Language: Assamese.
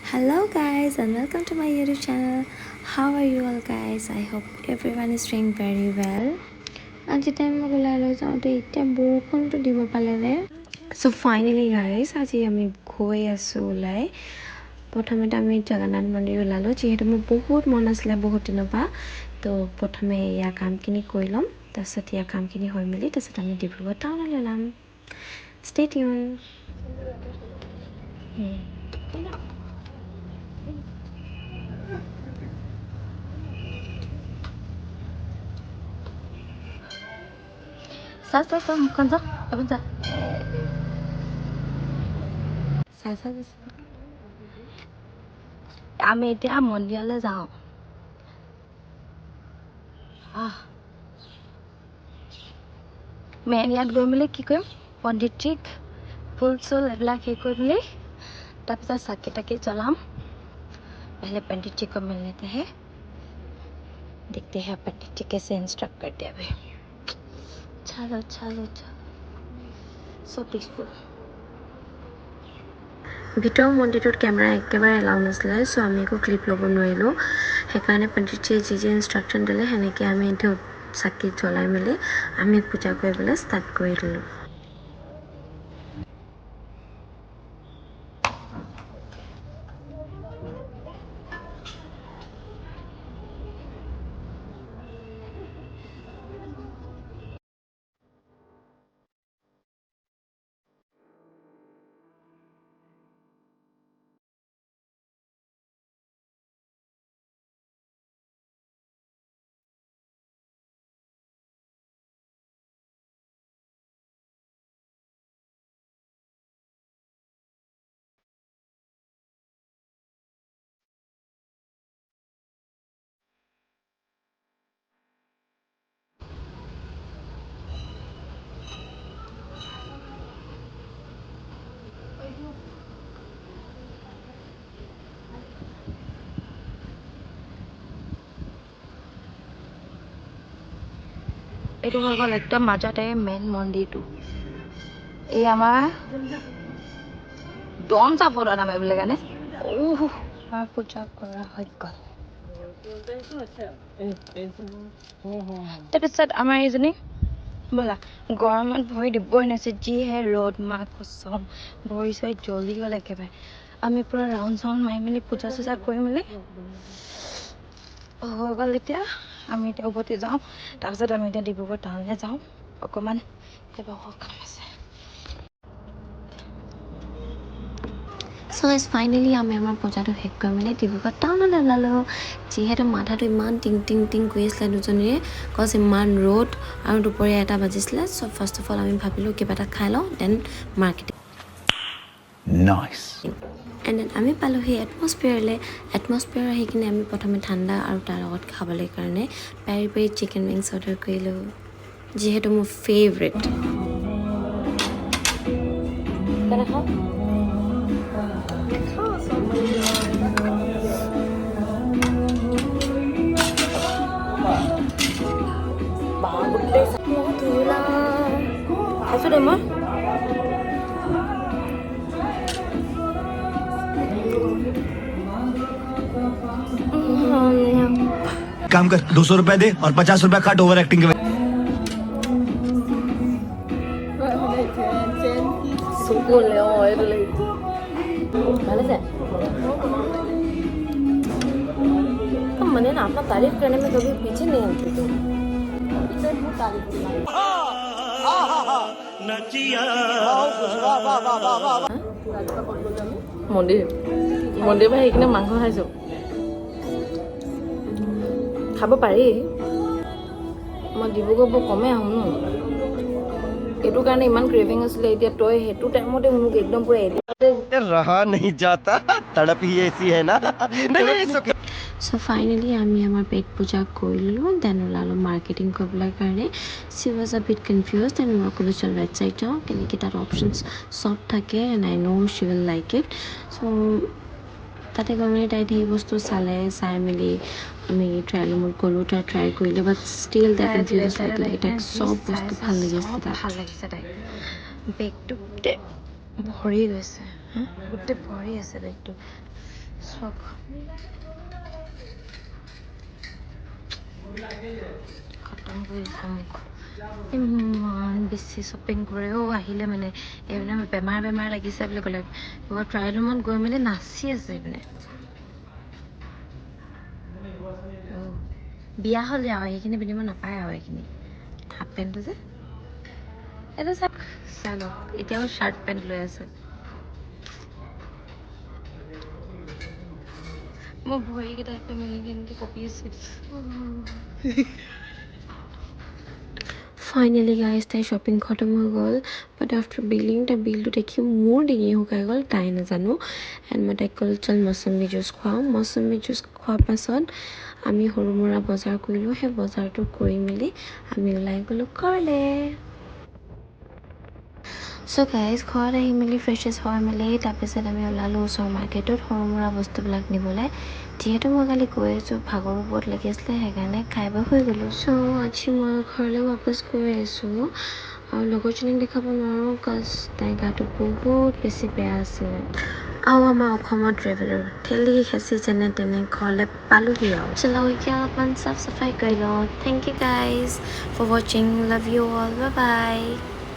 Hello guys and welcome to my YouTube channel. How are you all guys? I hope everyone is doing very well. আজি টাইম ওলাই যাওঁতে এতিয়া বৰষুণটো দিব পালেনে। So finally guys আজি আমি গৈ আছোঁ ওলাই। প্ৰথমতে আমি জগন্নাথ মন্দিৰ ওলালোঁ যিহেতু মোৰ বহুত মন আছিলে বহুত দিনৰ পৰা। তো প্ৰথমে ইয়াৰ কামখিনি কৰি ল'ম, তাৰপিছত ইয়াৰ কামখিনি হৈ মেলি তাৰপিছত আমি ডিব্ৰুগড় টাউনলৈ ওলাম। Stay tuned. Sao con dốc bây giờ sao আমি এতিয়া মন্দিৰলৈ যাওঁ। মেইন ইয়াত গৈ মেলি কি কৰিম, পণ্ডিতজিক ফুল চুল এইবিলাক সেই কৰি মেলি তাৰপিছত চাকি তাকি জ্বলাম। पहले पंडित जी को मिल लेते हैं, देखते हैं पंडित जी कैसे इंस्ट्रक्ट करते हैं अभी। चलो चलो चलो, सो पीसफुल। ভিতৰৰ মন্দিৰটোত কেমেৰা একেবাৰে এলাউ নাছিলে, চ' আমি একো ক্লিপ ল'ব নোৱাৰিলোঁ। সেইকাৰণে পণ্ডিতজিয়ে যি ইনষ্ট্ৰাকশ্যন দিলে সেনেকৈ আমি এতিয়া চাকি জ্বলাই মেলি আমি পূজা কৰিবলৈ ষ্টাৰ্ট কৰি দিলোঁ। এইটো হৈ গ'ল একদম মাজতে মেইন মন্দিৰটো। এই আমাৰ দম চাপৰ নাম এইবিলাক কাৰণে পূজা কৰা হৈ গ'ল। তাৰপিছত আমাৰ এইজনী বোলা গৰমত ভৰি দিবই নাছে, যিহে ৰ'দ মা কচম, ভৰি চৰি জ্বলি গ'ল একেবাৰে। আমি পূৰা ৰাউণ্ড চাউণ্ড মাৰি মেলি পূজা চূজা কৰি মেলি হৈ গ'ল। এতিয়া আমি এতিয়া উভতি যাওঁ, তাৰপিছত আমি এতিয়া ডিব্ৰুগড় টাউনলৈ যাওঁ। অকণমান কাম আছে। চ' ফাইনেলি আমি আমাৰ পূজাটো শেষ কৰি মেলি ডিব্ৰুগড় টাউনলৈ ওলালোঁ। যিহেতু মাথাটো ইমান টিং টিং টিং কৰি আছিলে দুজনীৰে, কজ ইমান ৰ'দ আৰু দুপৰীয়া 1টা বাজিছিলে। চ' ফাৰ্ষ্ট অফ অল আমি ভাবিলোঁ কিবা এটা খাই লওঁ, দেন মাৰ্কেটিং। এণ্ড দেন আমি পালোঁহি এটমস্ফিয়াৰলৈ। এটমস্ফিয়াৰ আহি কিনে আমি প্ৰথমে ঠাণ্ডা আৰু তাৰ লগত খাবলৈ কাৰণে peri peri chicken wings order কৰিলোঁ, যিহেতু মোৰ ফেভৰেট। খাইছোঁ দে মই। काम कर 200 रुपए दे और 50 रुपए काट ओवर एक्टिंग के। मैंने ना अपना तारीफ करने में कभी पीछे नहीं हटती थी। মন্দিৰ পৰা সেইখিনি মাংস খাইছোঁ, খাব পাৰি। মই ডিব্ৰুগড় বৰ কমেই আহোঁ ন, এইটো কাৰণে ইমান ক্ৰেভিং আছিলে। এতিয়া তই সেইটো টাইমতে মোক একদম পুৰা रहा नहीं जाता, तड़प ही ऐसी है ना। চ' ফাইনেলি আমি আমাৰ পেট পূজা কৰিলোঁ, দেন ওলালোঁ মাৰ্কেটিং কৰিবলৈ কাৰণে। She was a bit confuse, then মই ক'লোঁ চল ৱেবছাইট যাওঁ, কেনেকৈ তাত অপশ্যনছ চব থাকে and I know' she will like it. চ' তাতে গৈ মেলি তাই ধেৰ বস্তু চালে, চাই মেলি আমি ট্ৰায়েল ৰুমত গ'লোঁ, তাই ট্ৰাই কৰিলে, বাট ষ্টিল তাই কনফিউজ লাগিলে। তাইক চব বস্তু ভাল লাগিছে তাইক। বেগটো গোটেই ভৰি গৈছে, গোটেই ভৰি আছে বেগটো। চক খতম কৰি যাম ইমান বেছি শ্বপিং কৰেও আহিলে মানে এইপিনে বেমাৰ লাগিছে বুলি ক'লে ট্ৰায়েল ৰুমত গৈ মেলি নাচি আছে এইপিনে বিয়া হ'লে আৰু সেইখিনি পিন্ধিব নাপায় আৰু এইখিনি হাফ পেণ্টটো যে এইটো চাওক চাই লওক এতিয়াও শ্বাৰ্ট পেণ্ট লৈ আছে মোৰ ভৰিকেইটা মেলি কেনেকৈ কঁপি আছে ফাইনেলি গাইজ তাই শ্বপিং খতম হৈ গ'ল বাট আফটাৰ বিলিং তাই বিলটো দেখি মোৰ ডিঙি শুকাই গ'ল তাই নাজানো এণ্ড মই তাইক ক'লোঁ চল মৌচম্বী জুচ খুৱাওঁ মৌচম্বী জুচ খোৱাৰ পাছত আমি সৰু মুৰা বজাৰ কৰিলোঁ সেই বজাৰটো কৰি মেলি আমি ওলাই গ'লোঁ ঘৰলৈ চ' গাইজ ঘৰত আহি মেলি ফ্ৰেছ হৈ মেলি তাৰপিছত আমি ওলালোঁ ওচৰৰ মাৰ্কেটত সৰু মুৰা বস্তুবিলাক নিবলৈ যিহেতু মই কালি গৈ আছোঁ ভাগৰো বহুত লাগি আছিলে সেইকাৰণে খাই বৈ শুই গ'লোঁ চ' আজি মই ঘৰলৈ ৱাপছ গৈ আছোঁ আৰু লগৰজনীক দেখাব নোৱাৰোঁ কজ তাইৰ গাটো বহুত বেছি বেয়া আছিলে আৰু আমাৰ অসমৰ ট্ৰেভেলাৰ ঠেলি হেঁচি যেনে তেনে ঘৰলৈ পালোহি আৰু চলো এতিয়া অলপমান চাফ চাফাই কৰি লওঁ থেংক ইউ গাইজ ফৰ ৱাচিং love you all bye bye